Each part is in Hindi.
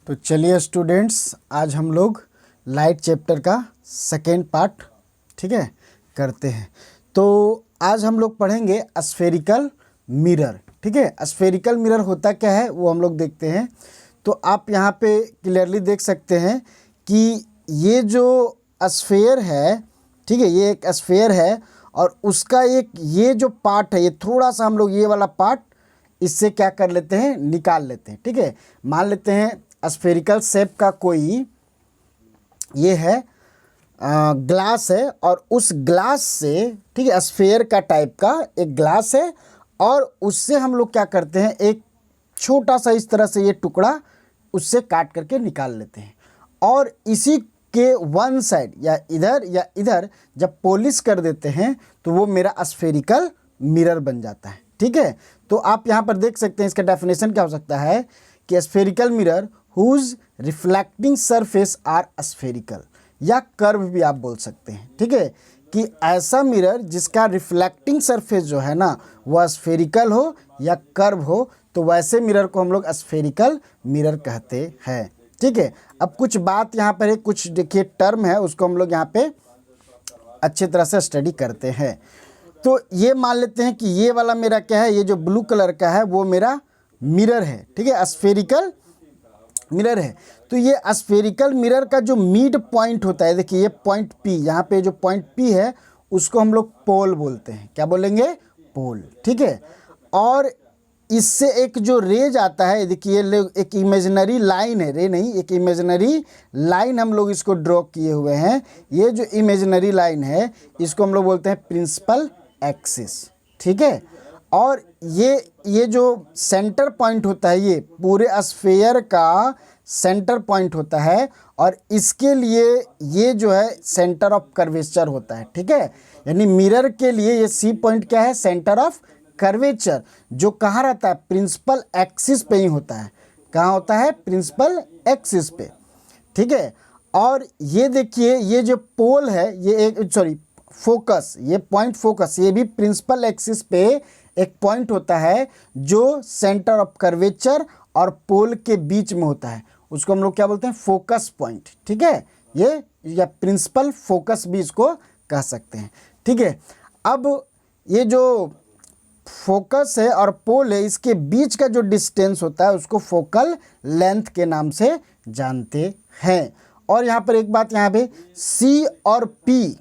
तो चलिए स्टूडेंट्स, आज हम लोग लाइट चैप्टर का सेकेंड पार्ट ठीक है करते हैं। तो आज हम लोग पढ़ेंगे स्फेरिकल मिरर। ठीक है, स्फेरिकल मिरर होता क्या है वो हम लोग देखते हैं। तो आप यहाँ पे क्लियरली देख सकते हैं कि ये जो स्फेयर है, ठीक है, ये एक स्फेयर है और उसका एक ये जो पार्ट है, ये थोड़ा सा हम लोग ये वाला पार्ट इससे क्या कर लेते हैं, निकाल लेते हैं। ठीक है, मान लेते हैं स्फेरिकल शेप का कोई ये है ग्लास है और उस ग्लास से, ठीक है, स्फेयर का टाइप का एक ग्लास है और उससे हम लोग क्या करते हैं, एक छोटा सा इस तरह से ये टुकड़ा उससे काट करके निकाल लेते हैं और इसी के वन साइड या इधर जब पॉलिश कर देते हैं तो वो मेरा स्फेरिकल मिरर बन जाता है। ठीक है, तो आप यहाँ पर देख सकते हैं इसका डेफिनेशन क्या हो सकता है कि spherical mirror whose reflecting surface are spherical, या कर्व भी आप बोल सकते हैं। ठीक है, कि ऐसा मिरर जिसका रिफ्लेक्टिंग सरफेस जो है ना वह स्फेरिकल हो या कर्व हो, तो वैसे मिरर को हम लोग स्फेरिकल मिरर कहते हैं। ठीक है, अब कुछ बात यहाँ पर है, कुछ देखिए टर्म है उसको हम लोग यहाँ पे अच्छे तरह से स्टडी करते हैं। तो ये मान लेते हैं कि ये वाला मेरा क्या है, ये जो ब्लू कलर का है वो मेरा मिरर है। ठीक है, स्फेरिकल मिरर है। तो ये स्फेरिकल मिरर का जो मिड पॉइंट होता है, देखिए ये पॉइंट पी, यहाँ पे जो पॉइंट पी है उसको हम लोग पोल बोलते हैं। क्या बोलेंगे? पोल। ठीक है, और इससे एक जो रेज आता है, देखिए एक इमेजिनरी लाइन है, रे नहीं, एक इमेजिनरी लाइन हम लोग इसको ड्रॉ किए हुए हैं। ये जो इमेजिनरी लाइन है इसको हम लोग बोलते हैं प्रिंसिपल एक्सिस। ठीक है, और ये जो सेंटर पॉइंट होता है, ये पूरे स्फेयर का सेंटर पॉइंट होता है और इसके लिए ये जो है सेंटर ऑफ कर्वेचर होता है। ठीक है, यानी मिरर के लिए ये सी पॉइंट क्या है, सेंटर ऑफ कर्वेचर, जो कहाँ रहता है, प्रिंसिपल एक्सिस पे ही होता है। कहाँ होता है? प्रिंसिपल एक्सिस पे। ठीक है, और ये देखिए ये जो पोल है, ये एक फोकस, ये पॉइंट फोकस, ये भी प्रिंसिपल एक्सिस पे एक पॉइंट होता है जो सेंटर ऑफ कर्वेचर और पोल के बीच में होता है। उसको हम लोग क्या बोलते हैं? Focus point. ठीक है, ये या प्रिंसिपल फोकस भी इसको कह सकते हैं। ठीक है, अब ये जो फोकस है और पोल है, इसके बीच का जो डिस्टेंस होता है उसको फोकल लेंथ के नाम से जानते हैं। और यहाँ पर एक बात, यहाँ पे सी और पी,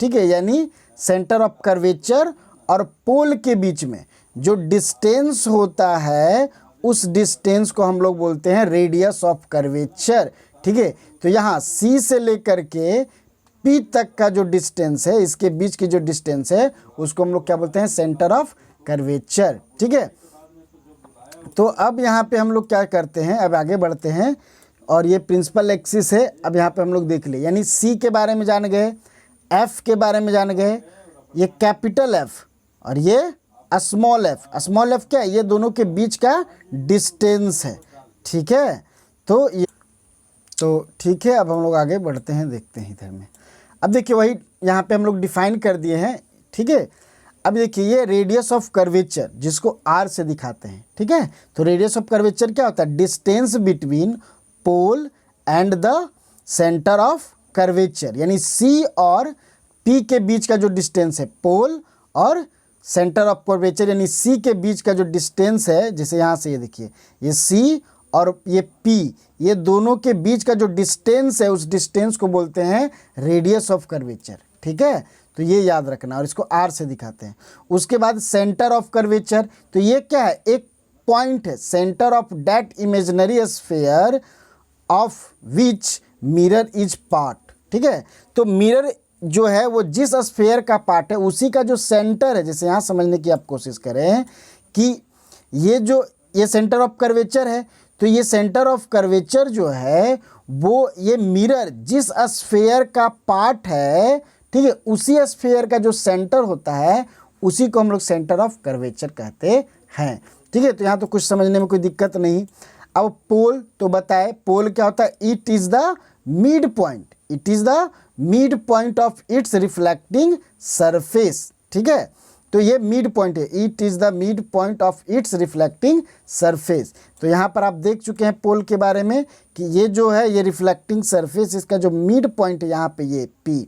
ठीक है, यानी सेंटर ऑफ कर्वेचर और पोल के बीच में जो डिस्टेंस होता है उस डिस्टेंस को हम लोग बोलते हैं रेडियस ऑफ कर्वेचर। ठीक है, तो यहाँ सी से लेकर के पी तक का जो डिस्टेंस है, इसके बीच की जो डिस्टेंस है उसको हम लोग क्या बोलते हैं? Centre of curvature. ठीक है, तो अब यहाँ पे हम लोग क्या करते हैं, अब आगे बढ़ते हैं और ये प्रिंसिपल एक्सिस है। अब यहाँ पे हम लोग देख ले, यानी सी के बारे में जान गए, एफ के बारे में जान गए, ये कैपिटल एफ और ये स्मॉल एफ। स्मॉल एफ क्या है? ये दोनों के बीच का डिस्टेंस है। ठीक है, तो ठीक है, अब हम लोग आगे बढ़ते हैं, देखते हैं इधर में। अब देखिए वही यहाँ पे हम लोग डिफाइन कर दिए हैं। ठीक है, अब देखिए ये रेडियस ऑफ कर्वेचर जिसको आर से दिखाते हैं। ठीक है, तो रेडियस ऑफ कर्वेचर क्या होता है? Distance between pole and the centre of curvature, यानी सी और पी के बीच का जो डिस्टेंस है, पोल और सेंटर ऑफ कर्वेचर यानी सी के बीच का जो डिस्टेंस है, जैसे यहाँ से ये देखिए ये सी और ये पी, ये दोनों के बीच का जो डिस्टेंस है उस डिस्टेंस को बोलते हैं रेडियस ऑफ कर्वेचर। ठीक है, तो ये याद रखना और इसको आर से दिखाते हैं। उसके बाद सेंटर ऑफ कर्वेचर, तो ये क्या है? एक पॉइंट है, centre of that imaginary sphere of which mirror is part. ठीक है, तो मिरर जो है वो जिस स्फेयर का पार्ट है उसी का जो सेंटर है, जैसे यहाँ समझने की आप कोशिश करें कि ये सेंटर ऑफ कर्वेचर है, तो ये सेंटर ऑफ कर्वेचर जो है वो ये मिरर जिस स्फेयर का पार्ट है, ठीक है, उसी स्फेयर का जो सेंटर होता है उसी को हम लोग सेंटर ऑफ कर्वेचर कहते हैं। ठीक है, तो यहाँ तो कुछ समझने में कोई दिक्कत नहीं। अब पोल तो बताए, पोल क्या होता है? It is the mid point, it is the mid point of its reflecting surface. ठीक है, तो ये मिड पॉइंट है, it is the mid point of its reflecting surface. तो यहाँ पर आप देख चुके हैं पोल के बारे में कि ये जो है ये रिफ्लेक्टिंग सरफेस, इसका जो मिड पॉइंट है यहाँ पे ये P,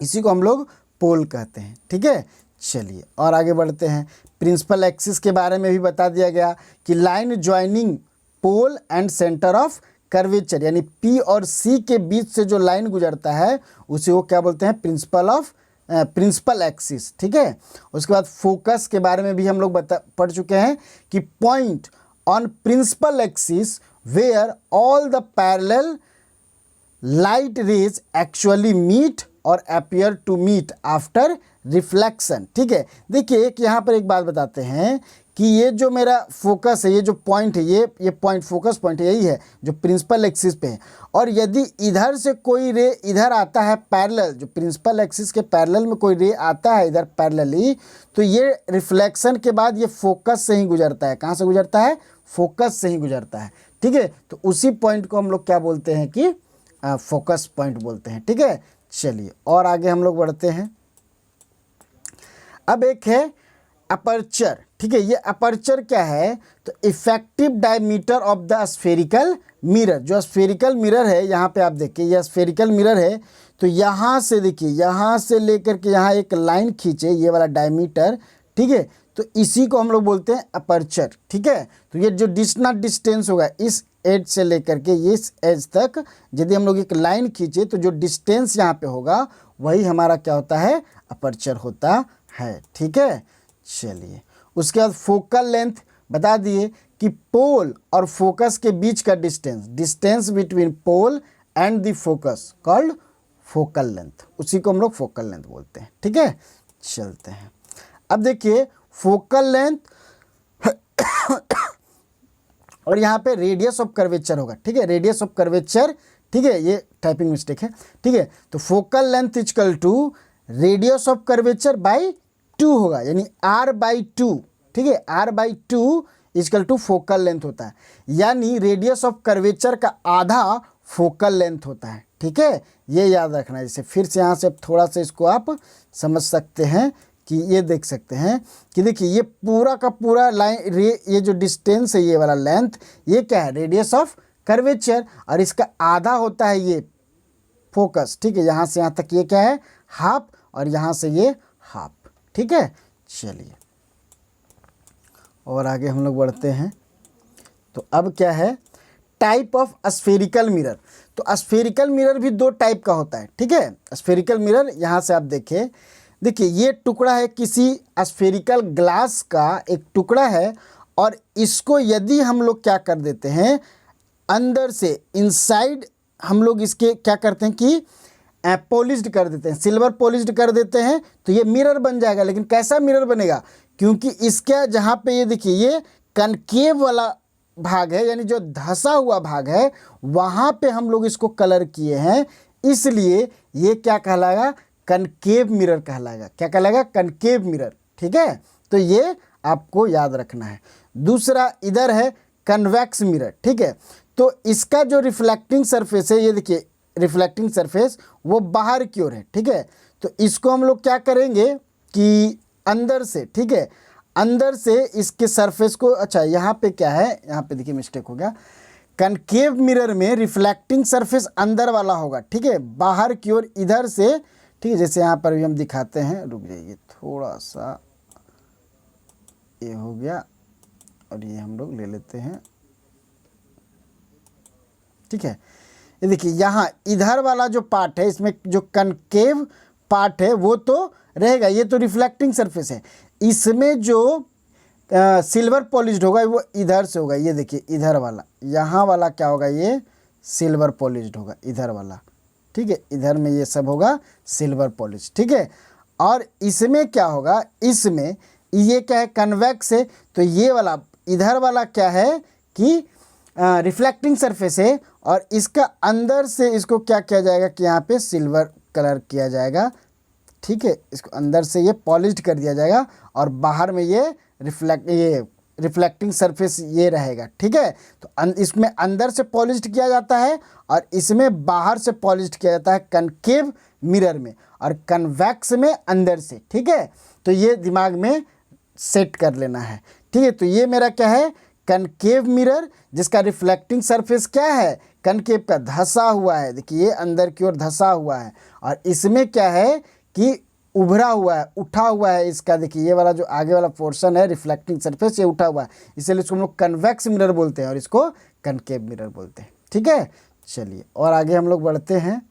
इसी को हम लोग पोल कहते हैं। ठीक है, चलिए और आगे बढ़ते हैं। प्रिंसिपल एक्सिस के बारे में भी बता दिया गया कि line joining pole and centre of curvature, यानी P और C के बीच से जो लाइन गुजरता है उसे वो क्या बोलते हैं, प्रिंसिपल एक्सिस। ठीक है, उसके बाद फोकस के बारे में भी हम लोग पढ़ चुके हैं कि point on principal axis where all the parallel light rays actually meet और appear to meet after reflection. ठीक है, देखिए एक यहाँ पर एक बात बताते हैं कि ये जो मेरा फोकस है, ये जो पॉइंट है, ये पॉइंट फोकस पॉइंट यही है जो प्रिंसिपल एक्सिस पे है, और यदि इधर से कोई रे इधर आता है पैरेलल, जो प्रिंसिपल एक्सिस के पैरेलल में कोई रे आता है इधर पैरेलली, तो ये रिफ्लेक्शन के बाद ये फोकस से ही गुजरता है। कहाँ से गुजरता है, फोकस से ही गुजरता है। ठीक है, तो उसी पॉइंट को हम लोग क्या बोलते हैं कि फोकस पॉइंट बोलते हैं। ठीक है, चलिए और आगे हम लोग बढ़ते हैं। अब एक है अपर्चर। ठीक है, ये अपर्चर क्या है, तो effective diameter of the spherical mirror. जो स्फेरिकल मिरर है यहाँ पे आप देखिए, ये स्फेरिकल मिरर है, तो यहाँ से देखिए, यहाँ से लेकर के यहाँ एक लाइन खींचे, ये वाला डायमीटर। ठीक है, तो इसी को हम लोग बोलते हैं अपर्चर। ठीक है, तो ये जो डिस्टेंस होगा इस एज से लेकर के इस एज तक, यदि हम लोग एक लाइन खींचे तो जो डिस्टेंस यहाँ पे होगा वही हमारा क्या होता है, अपर्चर होता है। ठीक है, चलिए उसके बाद फोकल लेंथ बता दिए कि पोल और फोकस के बीच का distance between pole and the focus called focal length, उसी को हम लोग फोकल लेंथ बोलते हैं। ठीक है, चलते हैं। अब देखिए फोकल लेंथ और यहाँ पे रेडियस ऑफ कर्वेचर होगा। ठीक है, रेडियस ऑफ कर्वेचर, ठीक है, ये टाइपिंग मिस्टेक है। ठीक है, तो focal length equal to radius of curvature by 2 होगा, यानी R/2। ठीक है, R/2 equal to focal length होता है, यानी रेडियस ऑफ कर्वेचर का आधा फोकल लेंथ होता है। ठीक है, ये याद रखना है। जैसे फिर से यहाँ से थोड़ा सा इसको आप समझ सकते हैं कि ये देख सकते हैं कि देखिए ये पूरा का पूरा लाइन ये जो डिस्टेंस है, ये वाला लेंथ, ये क्या है, रेडियस ऑफ कर्वेचर, और इसका आधा होता है ये फोकस। ठीक है, यहाँ से यहाँ तक ये क्या है, हाफ, और यहाँ से ये हाफ। ठीक है, चलिए और आगे हम लोग बढ़ते हैं। तो अब क्या है, टाइप ऑफ स्फेरिकल मिरर। तो स्फेरिकल मिरर भी 2 टाइप का होता है। ठीक है, स्फेरिकल मिरर यहाँ से आप देखिए ये टुकड़ा है किसी स्फेरिकल ग्लास का एक टुकड़ा है, और इसको यदि हम लोग क्या कर देते हैं, अंदर से इनसाइड हम लोग इसके क्या करते हैं कि पॉलिश्ड कर देते हैं, सिल्वर पॉलिश्ड कर देते हैं, तो ये मिरर बन जाएगा। लेकिन कैसा मिरर बनेगा, क्योंकि इसका जहाँ पे ये देखिए ये कनकेव वाला भाग है, यानी जो धंसा हुआ भाग है, वहाँ पे हम लोग इसको कलर किए हैं, इसलिए ये क्या कहलाएगा, कनकेव मिरर कहलाएगा। क्या कहलाएगा, कनकेव मिरर। ठीक है, तो ये आपको याद रखना है। दूसरा इधर है कन्वेक्स मिरर। ठीक है, तो इसका जो रिफ्लेक्टिंग सरफेस है, ये देखिए रिफ्लेक्टिंग सरफेस वो बाहर की ओर है। ठीक है, तो इसको हम लोग क्या करेंगे कि अंदर से, ठीक है, अंदर से इसके सरफेस को, अच्छा यहाँ पे क्या है, यहाँ पे देखिए मिस्टेक हो गया, कनकेव मिरर में रिफ्लेक्टिंग सरफेस अंदर वाला होगा। ठीक है, बाहर की ओर इधर से। ठीक है, जैसे यहाँ पर भी हम दिखाते हैं, रुक जाइए थोड़ा सा, ये हो गया, और ये हम लोग ले लेते हैं। ठीक है, ये देखिए यहाँ इधर वाला जो पार्ट है, इसमें जो कनकेव पार्ट है वो तो रहेगा, ये तो रिफ्लेक्टिंग सरफेस है। इसमें जो सिल्वर पॉलिश्ड होगा वो इधर से होगा, ये देखिए इधर वाला, यहाँ वाला क्या होगा, ये सिल्वर पॉलिश्ड होगा इधर वाला। ठीक है, इधर में ये सब होगा सिल्वर पॉलिश। ठीक है, और इसमें क्या होगा, इसमें ये क्या है, कन्वेक्स है, तो ये वाला इधर वाला क्या है कि रिफ्लेक्टिंग सरफेस है, और इसका अंदर से इसको क्या किया जाएगा कि यहाँ पे सिल्वर कलर किया जाएगा। ठीक है, इसको अंदर से ये पॉलिश्ड कर दिया जाएगा, और बाहर में ये रिफ्लेक्टिंग सरफेस ये रहेगा। ठीक है, तो इसमें अंदर से पॉलिश्ड किया जाता है, और इसमें बाहर से पॉलिश्ड किया जाता है कनकेव मिरर में, और कन्वेक्स में अंदर से। ठीक है, तो ये दिमाग में सेट कर लेना है, ठीक है। तो ये मेरा क्या है, कनकेव मिरर, जिसका रिफ्लेक्टिंग सरफेस क्या है, कनकेव का धंसा हुआ है, देखिए ये अंदर की ओर धंसा हुआ है, और इसमें क्या है कि उभरा हुआ है, उठा हुआ है इसका, देखिए ये वाला जो आगे वाला पोर्शन है रिफ्लेक्टिंग सरफेस, ये उठा हुआ है, इसलिए इसको हम लोग कन्वेक्स मिरर बोलते हैं और इसको कनकेव मिरर बोलते हैं, ठीक है। चलिए और आगे हम लोग बढ़ते हैं।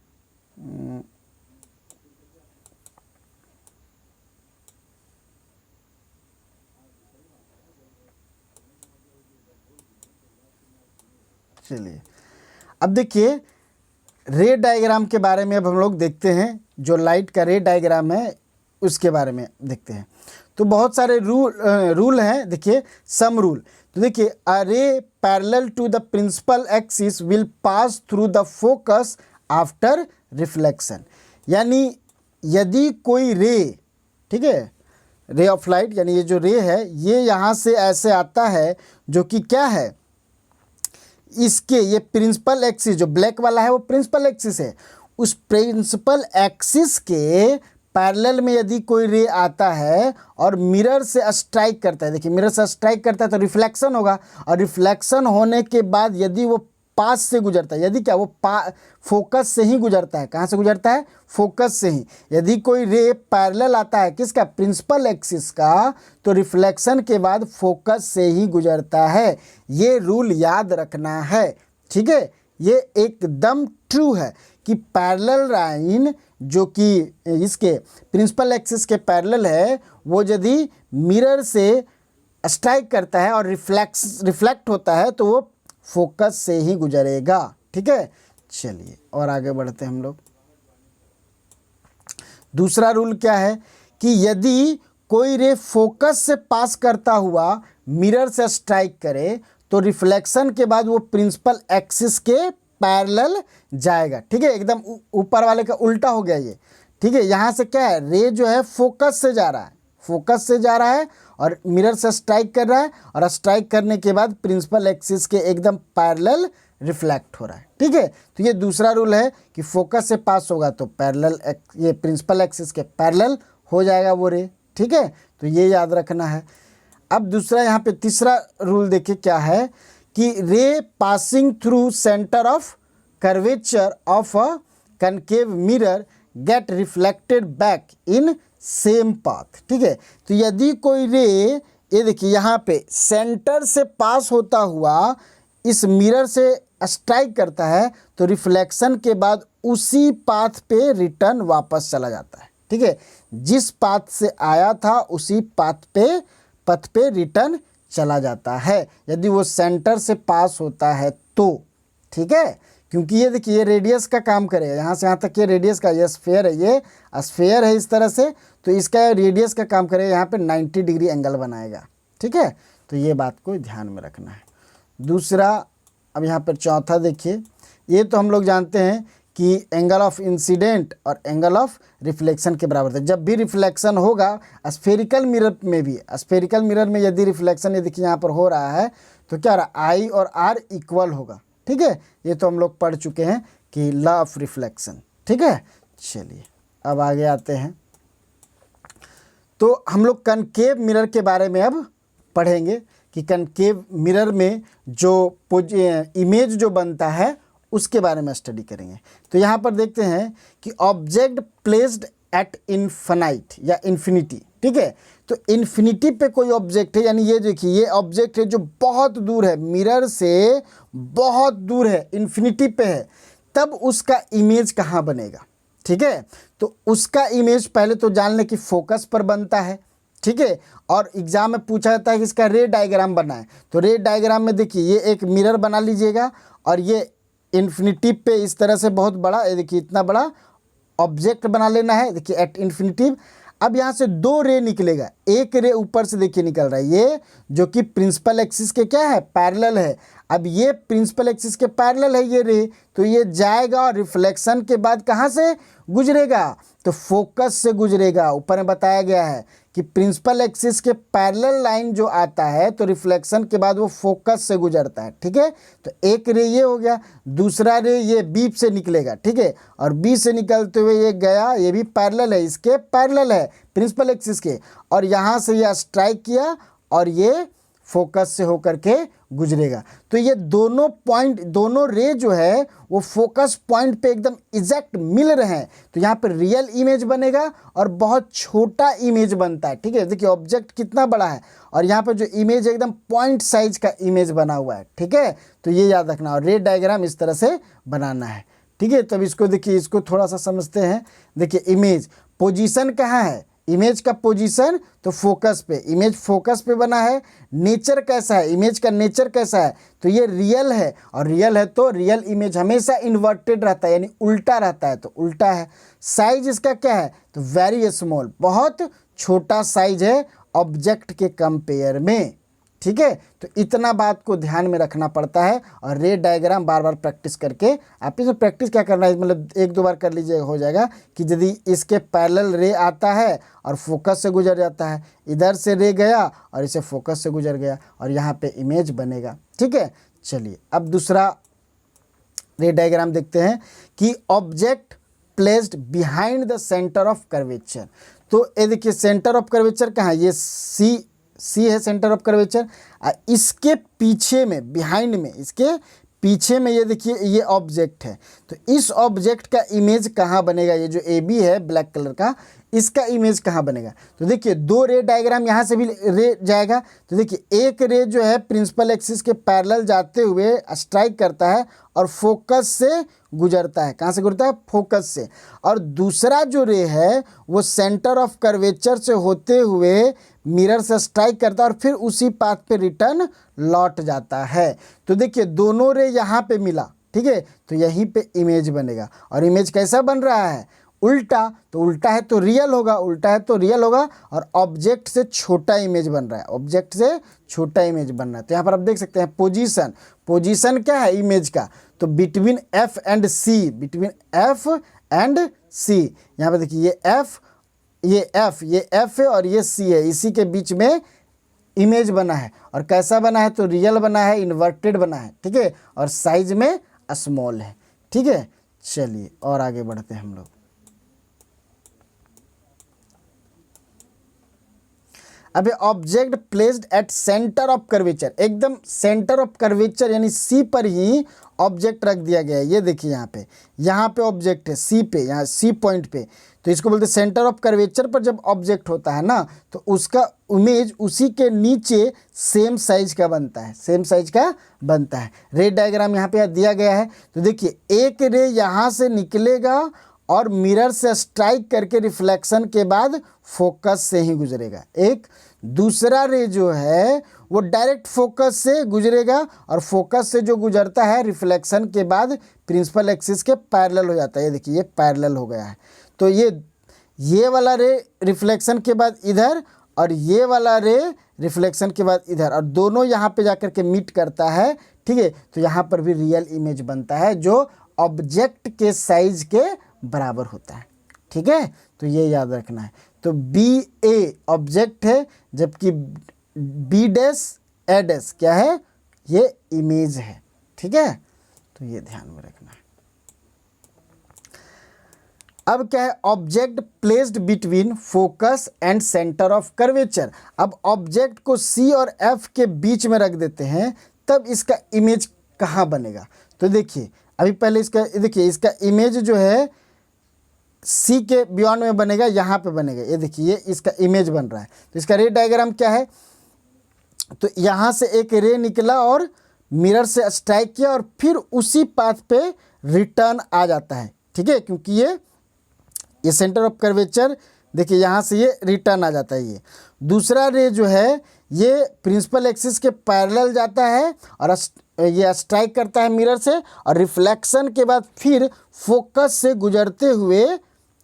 चलिए अब देखिए रे डायग्राम के बारे में अब हम लोग देखते हैं, जो लाइट का रे डायग्राम है उसके बारे में देखते हैं। तो बहुत सारे रूल हैं, देखिए सम रूल। तो देखिए a ray parallel to the principal axis will pass through the focus after reflection, यानी यदि कोई रे, ठीक है, रे ऑफ लाइट, यानी ये जो रे है ये यहाँ से ऐसे आता है, जो कि क्या है, इसके ये प्रिंसिपल एक्सिस जो ब्लैक वाला है वो प्रिंसिपल एक्सिस है, उस प्रिंसिपल एक्सिस के पैरेलल में यदि कोई रे आता है और मिरर से स्ट्राइक करता है, देखिए मिरर से स्ट्राइक करता है तो रिफ्लेक्शन होगा, और रिफ्लेक्शन होने के बाद यदि वो पास से गुजरता है, यदि क्या वो फोकस से ही गुजरता है, कहाँ से गुजरता है, फोकस से ही, यदि कोई रे पैरेलल आता है किसका, प्रिंसिपल एक्सिस का, तो रिफ्लेक्शन के बाद फोकस से ही गुजरता है। ये रूल याद रखना है, ठीक है। ये एकदम ट्रू है कि पैरेलल लाइन जो कि इसके प्रिंसिपल एक्सिस के पैरेलल है, वो यदि मिरर से स्ट्राइक करता है और रिफ्लेक्ट होता है तो वो फोकस से ही गुजरेगा, ठीक है। चलिए और आगे बढ़ते हैं हम लोग। दूसरा रूल क्या है कि यदि कोई रे फोकस से पास करता हुआ मिरर से स्ट्राइक करे तो रिफ्लेक्शन के बाद वो प्रिंसिपल एक्सिस के पैरेलल जाएगा, ठीक है। एकदम ऊपर वाले का उल्टा हो गया ये, ठीक है। यहाँ से क्या है, रे जो है फोकस से जा रहा है, फोकस से जा रहा है और मिरर से स्ट्राइक कर रहा है, और स्ट्राइक करने के बाद प्रिंसिपल एक्सिस के एकदम पैरेलल रिफ्लेक्ट हो रहा है, ठीक है। तो ये दूसरा रूल है कि फोकस से पास होगा तो पैरेलल, ये प्रिंसिपल एक्सिस के पैरेलल हो जाएगा वो रे, ठीक है। तो ये याद रखना है। अब दूसरा यहाँ पे तीसरा रूल देखिए क्या है कि रे passing through centre of curvature of a concave mirror gate reflected back in same path, ठीक है। तो यदि कोई रे, ये देखिए यहाँ पे सेंटर से पास होता हुआ इस मिरर से स्ट्राइक करता है तो रिफ्लेक्शन के बाद उसी पाथ पे रिटर्न वापस चला जाता है, ठीक है। जिस पाथ से आया था उसी पथ पे रिटर्न चला जाता है यदि वो सेंटर से पास होता है तो, ठीक है। क्योंकि ये देखिए ये रेडियस का काम करेगा, यहाँ से यहाँ तक ये रेडियस का, ये स्फेयर है, ये स्फेयर है इस तरह से, तो इसका रेडियस का काम करेगा, यहाँ पे 90 डिग्री एंगल बनाएगा, ठीक है। तो ये बात को ध्यान में रखना है। दूसरा, अब यहाँ पर चौथा देखिए, ये तो हम लोग जानते हैं कि एंगल ऑफ इंसिडेंट और एंगल ऑफ रिफ्लेक्शन के बराबर है। जब भी रिफ्लेक्शन होगा स्फेरिकल मिरर में भी, स्फेरिकल मिरर में यदि रिफ्लेक्शन, ये देखिए यहाँ पर हो रहा है तो क्या रहा, आई और आर इक्वल होगा, ठीक है। ये तो हम लोग पढ़ चुके हैं कि लॉ ऑफ रिफ्लेक्शन, ठीक है। चलिए अब आगे आते हैं। तो हम लोग कनकेव मिरर के बारे में अब पढ़ेंगे कि कनकेव मिरर में जो इमेज जो बनता है उसके बारे में स्टडी करेंगे। तो यहाँ पर देखते हैं कि ऑब्जेक्ट प्लेस्ड एट इन्फिनाइट या इन्फिनिटी, ठीक है। तो इन्फिनिटी पे कोई ऑब्जेक्ट है, यानी ये देखिए ये ऑब्जेक्ट है जो बहुत दूर है, मिरर से बहुत दूर है, इन्फिनिटी पे है, तब उसका इमेज कहाँ बनेगा, ठीक है। तो उसका इमेज पहले तो जान लें कि फोकस पर बनता है, ठीक है। और एग्जाम में पूछा जाता है कि इसका रे डायग्राम बनाए, तो रे डायग्राम में देखिए ये एक मिरर बना लीजिएगा और ये इन्फिनिटी पे इस तरह से बहुत बड़ा, ये देखिए इतना बड़ा ऑब्जेक्ट बना लेना है, देखिए एट इन्फिनिटी। अब यहाँ से दो रे निकलेगा, एक रे ऊपर से देखिए निकल रहा है, ये जो कि प्रिंसिपल एक्सिस के क्या है, पैरेलल है। अब ये प्रिंसिपल एक्सिस के पैरेलल है ये रे, तो ये जाएगा और रिफ्लेक्शन के बाद कहाँ से गुजरेगा, तो फोकस से गुजरेगा। ऊपर में बताया गया है कि प्रिंसिपल एक्सिस के पैरेलल लाइन जो आता है तो रिफ्लेक्शन के बाद वो फोकस से गुजरता है, ठीक है। तो एक रे ये हो गया, दूसरा रे ये बी से निकलेगा, ठीक है, और बी से निकलते हुए ये गया, ये भी पैरेलल है, इसके पैरेलल है प्रिंसिपल एक्सिस के, और यहाँ से ये स्ट्राइक किया और ये फोकस से होकर के गुजरेगा। तो ये दोनों पॉइंट, दोनों रे जो है वो फोकस पॉइंट पे एकदम एग्जैक्ट मिल रहे हैं, तो यहाँ पर रियल इमेज बनेगा और बहुत छोटा इमेज बनता है, ठीक है। देखिए ऑब्जेक्ट कितना बड़ा है और यहाँ पर जो इमेज एकदम पॉइंट साइज का इमेज बना हुआ है, ठीक है। तो ये याद रखना, और रे डायग्राम इस तरह से बनाना है, ठीक है। तब इसको देखिए, इसको थोड़ा सा समझते हैं। देखिए इमेज पोजीशन कहाँ है, इमेज का पोजीशन तो फोकस पे, इमेज फोकस पे बना है। नेचर कैसा है, इमेज का नेचर कैसा है, तो ये रियल है, और रियल है तो रियल इमेज हमेशा इन्वर्टेड रहता है, यानी उल्टा रहता है, तो उल्टा है। साइज इसका क्या है, तो वेरी स्मॉल, बहुत छोटा साइज है ऑब्जेक्ट के कंपेयर में, ठीक है। तो इतना बात को ध्यान में रखना पड़ता है, और रे डायग्राम बार बार प्रैक्टिस करके, आप इसमें प्रैक्टिस क्या करना है, मतलब एक दो बार कर लीजिए हो जाएगा, कि यदि इसके पैरेलल रे आता है और फोकस से गुजर जाता है, इधर से रे गया और इसे फोकस से गुजर गया, और यहाँ पे इमेज बनेगा, ठीक है। चलिए अब दूसरा रे डायग्राम देखते हैं कि object placed behind the centre of curvature. तो ये देखिए सेंटर ऑफ कर्वेचर कहाँ है, ये सी है सेंटर ऑफ कर्वेचर, इसके पीछे में, बिहाइंड में, इसके पीछे में ये देखिए ये ऑब्जेक्ट है। तो इस ऑब्जेक्ट का इमेज कहाँ बनेगा, ये जो ए बी है ब्लैक कलर का, इसका इमेज कहाँ बनेगा। तो देखिए दो रे डायग्राम, यहाँ से भी रे जाएगा, तो देखिए एक रे जो है प्रिंसिपल एक्सिस के पैरेलल जाते हुए स्ट्राइक करता है और फोकस से गुजरता है, कहाँ से गुजरता है, फोकस से। और दूसरा जो रे है वो सेंटर ऑफ कर्वेचर से होते हुए मिरर से स्ट्राइक करता है और फिर उसी पाथ पे रिटर्न लौट जाता है। तो देखिए दोनों रे यहाँ पे मिला, ठीक है, तो यहीं पे इमेज बनेगा। और इमेज कैसा बन रहा है, उल्टा, तो उल्टा है तो रियल होगा, उल्टा है तो रियल होगा, और ऑब्जेक्ट से छोटा इमेज बन रहा है, ऑब्जेक्ट से छोटा इमेज बन रहा है। तो यहाँ पर आप देख सकते हैं पोजीशन, पोजीशन क्या है इमेज का, तो between F and C, between F and C. यहाँ पर देखिए ये एफ, ये एफ है और ये सी है, इसी के बीच में इमेज बना है। और कैसा बना है, तो रियल बना है, इन्वर्टेड बना है, ठीक है, और साइज में स्मॉल है, ठीक है। चलिए और आगे बढ़ते हैं हम लोग। अब object placed at centre of curvature, एकदम सेंटर ऑफ कर्वेचर यानी सी पर ही ऑब्जेक्ट रख दिया गया है। ये देखिए यहाँ पे ऑब्जेक्ट है सी पे, यहाँ सी पॉइंट पे, तो इसको बोलते हैं सेंटर ऑफ कर्वेचर पर जब ऑब्जेक्ट होता है ना, तो उसका इमेज उसी के नीचे सेम साइज का बनता है, सेम साइज का बनता है। रे डायग्राम यहाँ पे दिया गया है, तो देखिए एक रे यहाँ से निकलेगा और मिरर से स्ट्राइक करके रिफ्लेक्शन के बाद फोकस से ही गुजरेगा। एक दूसरा रे जो है वो डायरेक्ट फोकस से गुजरेगा, और फोकस से जो गुजरता है रिफ्लेक्शन के बाद प्रिंसिपल एक्सिस के पैरेलल हो जाता है। ये देखिए ये पैरेलल हो गया है, तो ये वाला रे रिफ्लेक्शन के बाद इधर, और ये वाला रे रिफ्लेक्शन के बाद इधर, और दोनों यहाँ पे जाकर के मीट करता है, ठीक है। तो यहाँ पर भी रियल इमेज बनता है जो ऑब्जेक्ट के साइज के बराबर होता है, ठीक है। तो ये याद रखना है। तो बी ए ऑब्जेक्ट है, जबकि बी डैश ए डैश क्या है, ये इमेज है, ठीक है। तो ये ध्यान में रखना है। अब क्या है, object placed between focus and centre of curvature. अब ऑब्जेक्ट को सी और एफ के बीच में रख देते हैं, तब इसका इमेज कहाँ बनेगा। तो देखिए अभी पहले इसका देखिए, इसका इमेज जो है सी के बियॉन्ड में बनेगा, यहाँ पे बनेगा। ये देखिए ये इसका इमेज बन रहा है। तो इसका रे डायग्राम क्या है, तो यहाँ से एक रे निकला और मिरर से स्ट्राइक किया और फिर उसी पाथ पे रिटर्न आ जाता है, ठीक है, क्योंकि ये सेंटर ऑफ कर्वेचर, देखिए यहाँ से ये रिटर्न आ जाता है। ये दूसरा रे जो है ये प्रिंसिपल एक्सिस के पैरेलल जाता है और ये स्ट्राइक करता है मिरर से, और रिफ्लेक्शन के बाद फिर फोकस से गुजरते हुए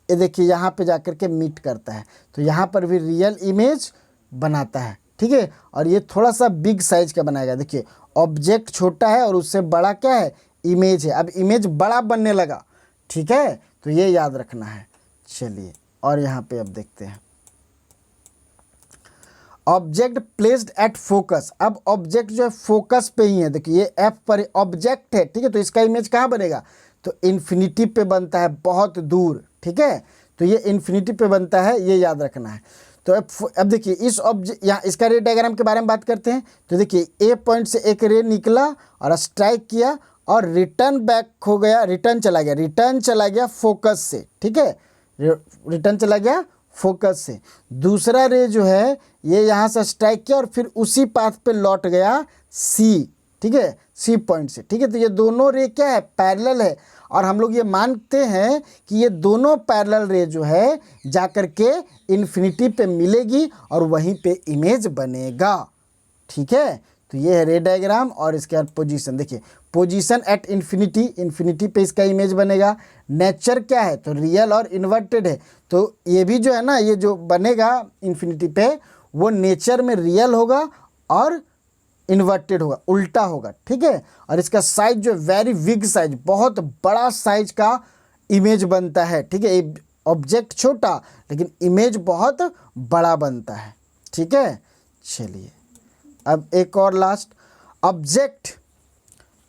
ये देखिए यहाँ पे जाकर के मीट करता है। तो यहाँ पर भी रियल इमेज बनाता है, ठीक है। और ये थोड़ा सा बिग साइज का बनाएगा। देखिए ऑब्जेक्ट छोटा है और उससे बड़ा क्या है, इमेज है। अब इमेज बड़ा बनने लगा, ठीक है, तो ये याद रखना है। चलिए और यहाँ पे अब देखते हैं ऑब्जेक्ट प्लेस्ड एट फोकस। अब ऑब्जेक्ट जो है फोकस पे ही है, देखिए ये एफ पर ऑब्जेक्ट है, ठीक है, तो इसका इमेज कहाँ बनेगा, तो इन्फिनिटी पे बनता है, बहुत दूर, ठीक है, तो ये इन्फिनिटी पे बनता है, ये याद रखना है। तो अब देखिए इस ऑब्जेक्ट, यहाँ इसका रे डायग्राम के बारे में बात करते हैं। तो देखिए ए पॉइंट से एक रे निकला और स्ट्राइक किया और रिटर्न बैक हो गया, रिटर्न चला गया फोकस से, ठीक है, रिटर्न चला गया फोकस से। दूसरा रे जो है ये यहाँ से स्ट्राइक किया और फिर उसी पाथ पे लौट गया सी, ठीक है, सी पॉइंट से, ठीक है। तो ये दोनों रे क्या है, पैरेलल है, और हम लोग ये मानते हैं कि ये दोनों पैरेलल रे जो है जाकर के इन्फिनिटी पे मिलेगी और वहीं पे इमेज बनेगा, ठीक है। तो ये है रे डायग्राम और इसके बाद पोजीशन, देखिए पोजीशन एट इन्फिनिटी, इन्फिनिटी पे इसका इमेज बनेगा। नेचर क्या है, तो रियल और इन्वर्टेड है, तो ये भी जो है ना, ये जो बनेगा इन्फिनिटी पे वो नेचर में रियल होगा और इन्वर्टेड होगा, उल्टा होगा, ठीक है। और इसका साइज जो वेरी बिग साइज, बहुत बड़ा साइज का इमेज बनता है, ठीक है। ऑब्जेक्ट छोटा लेकिन इमेज बहुत बड़ा बनता है, ठीक है। चलिए अब एक और last, object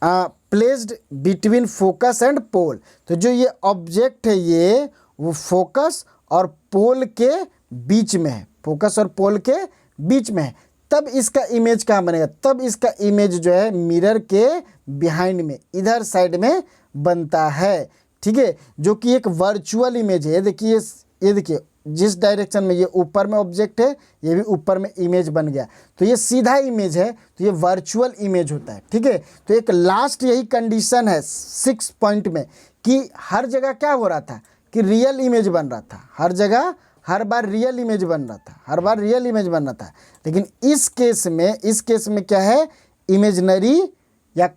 placed between focus and pole. तो जो ये ऑब्जेक्ट है ये वो फोकस और पोल के बीच में है, फोकस और पोल के बीच में है, तब इसका इमेज कहाँ बनेगा, तब इसका इमेज जो है मिरर के बिहाइंड में, इधर साइड में बनता है, ठीक है, जो कि एक वर्चुअल इमेज है। देखिए ये देखिए जिस डायरेक्शन में ये ऊपर में ऑब्जेक्ट है ये भी ऊपर में इमेज बन गया, तो ये सीधा इमेज है, तो ये वर्चुअल इमेज होता है, ठीक है। तो एक लास्ट यही कंडीशन है 6 पॉइंट में कि हर जगह क्या हो रहा था कि रियल इमेज बन रहा था, हर जगह हर बार रियल इमेज बन रहा था, हर बार रियल इमेज बन रहा था। लेकिन इस केस में क्या है, इमेजनरी या,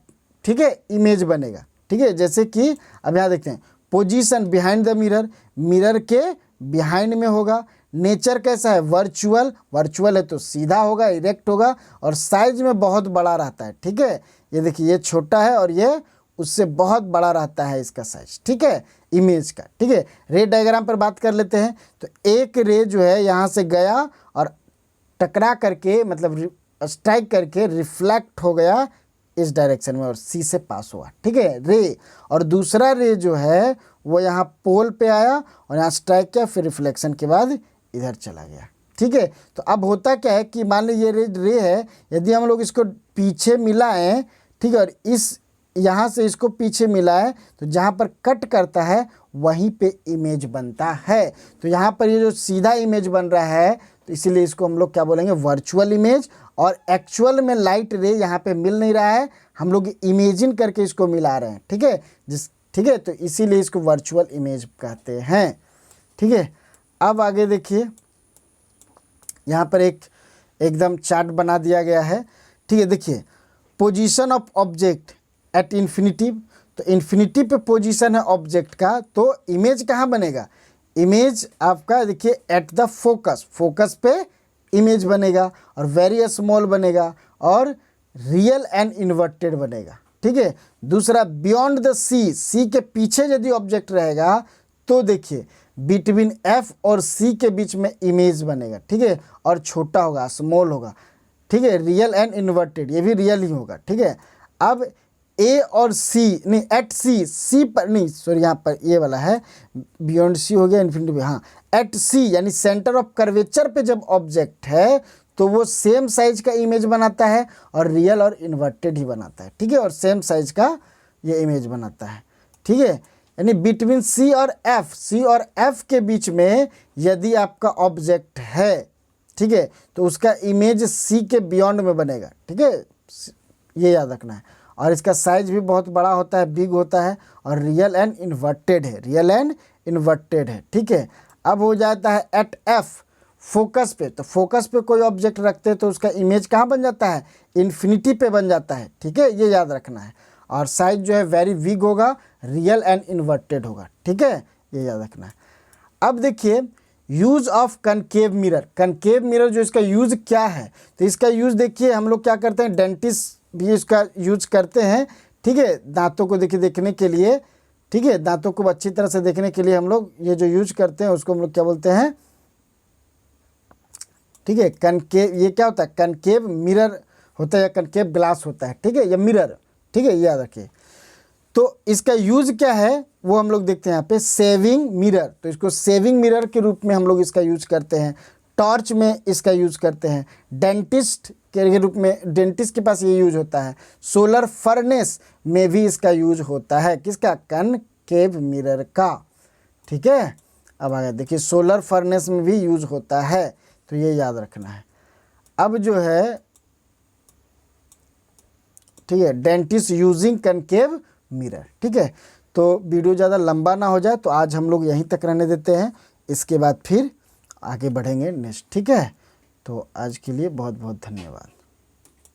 ठीक है, इमेज बनेगा, ठीक है। जैसे कि अब यहाँ देखते हैं position behind the mirror, mirror के बिहाइंड में होगा। नेचर कैसा है, वर्चुअल, वर्चुअल है तो सीधा होगा, इरेक्ट होगा, और साइज में बहुत बड़ा रहता है, ठीक है। ये देखिए ये छोटा है और ये उससे बहुत बड़ा रहता है इसका साइज, ठीक है, इमेज का, ठीक है। रे डायग्राम पर बात कर लेते हैं। तो एक रे जो है यहाँ से गया और टकरा करके, मतलब स्ट्राइक करके रिफ्लेक्ट हो गया इस डायरेक्शन में और सी से पास हुआ, ठीक है, रे। और दूसरा रे जो है वो यहाँ पोल पे आया और यहाँ स्ट्राइक किया, फिर रिफ्लेक्शन के बाद इधर चला गया, ठीक है। तो अब होता क्या है कि मान लीजिए ये रे है, यदि हम लोग इसको पीछे मिलाएं, ठीक है, और इस यहाँ से इसको पीछे मिलाएं, तो जहाँ पर कट करता है वहीं पे इमेज बनता है। तो यहाँ पर ये जो सीधा इमेज बन रहा है, तो इसीलिए इसको हम लोग क्या बोलेंगे, वर्चुअल इमेज। और एक्चुअल में लाइट रे यहाँ पे मिल नहीं रहा है, हम लोग इमेजिन करके इसको मिला रहे हैं, ठीक है, ठीक है, तो इसीलिए इसको वर्चुअल इमेज कहते हैं, ठीक है। अब आगे देखिए यहाँ पर एकदम चार्ट बना दिया गया है, ठीक है। देखिए position of object at infinity, तो इन्फिनिटी पे पोजीशन है ऑब्जेक्ट का, तो इमेज कहाँ बनेगा, इमेज आपका देखिए एट द फोकस, फोकस पे इमेज बनेगा और वेरी स्मॉल बनेगा और रियल एंड इन्वर्टेड बनेगा, ठीक है। दूसरा बियॉन्ड द सी, सी के पीछे यदि ऑब्जेक्ट रहेगा तो देखिए बिटवीन एफ और सी के बीच में इमेज बनेगा, ठीक है, और छोटा होगा, स्मॉल होगा, ठीक है, रियल एंड इन्वर्टेड, ये भी रियल ही होगा, ठीक है। अब ए और सी, नहीं एट सी, सी पर नहीं, सॉरी यहाँ पर ये वाला है, बियॉन्ड सी हो गया, इन्फिनिटी पे, हाँ, एट सी यानी सेंटर ऑफ कर्वेचर पे जब ऑब्जेक्ट है तो वो सेम साइज का इमेज बनाता है और रियल और इन्वर्टेड ही बनाता है, ठीक है, और सेम साइज का ये इमेज बनाता है, ठीक है। यानी बिटवीन सी और एफ, सी और एफ के बीच में यदि आपका ऑब्जेक्ट है, ठीक है, तो उसका इमेज सी के बियॉन्ड में बनेगा, ठीक है, ये याद रखना है। और इसका साइज भी बहुत बड़ा होता है, बिग होता है, और रियल एंड इन्वर्टेड है, रियल एंड इन्वर्टेड है, ठीक है। अब हो जाता है एट एफ, फोकस पे, तो फोकस पे कोई ऑब्जेक्ट रखते हैं तो उसका इमेज कहाँ बन जाता है, इन्फिनिटी पे बन जाता है, ठीक है, ये याद रखना है। और साइज जो है वेरी बिग होगा, रियल एंड इन्वर्टेड होगा, ठीक है, ये याद रखना है। अब देखिए use of concave mirror, concave mirror जो इसका यूज़ क्या है, तो इसका यूज़ देखिए हम लोग क्या करते हैं, डेंटिस्ट भी इसका यूज करते हैं, ठीक है, दांतों को देखने के लिए, ठीक है। दांतों को अच्छी तरह से देखने के लिए हम लोग ये जो यूज करते हैं उसको हम लोग क्या बोलते हैं, ठीक है, कनकेव। ये क्या होता है, कनकेव मिरर होता है या कनकेव ग्लास होता है, ठीक है, या मिरर, ठीक है, याद रखिए। तो इसका यूज क्या है वो हम लोग देखते हैं यहाँ पे, सेविंग मिरर। तो इसको सेविंग मिरर के रूप में हम लोग इसका यूज करते हैं, टॉर्च में इसका यूज करते हैं, डेंटिस्ट के रूप में, डेंटिस्ट के पास ये यूज होता है, सोलर फर्नेस में भी इसका यूज होता है, किसका, कनकेव मिरर का, ठीक है। अब आगे देखिए, सोलर फर्नेस में भी यूज होता है, तो ये याद रखना है। अब जो है, ठीक है, डेंटिस्ट यूजिंग कनकेव मिरर, ठीक है। तो वीडियो ज़्यादा लंबा ना हो जाए तो आज हम लोग यहीं तक रहने देते हैं, इसके बाद फिर आगे बढ़ेंगे नेक्स्ट, ठीक है। तो आज के लिए बहुत बहुत धन्यवाद।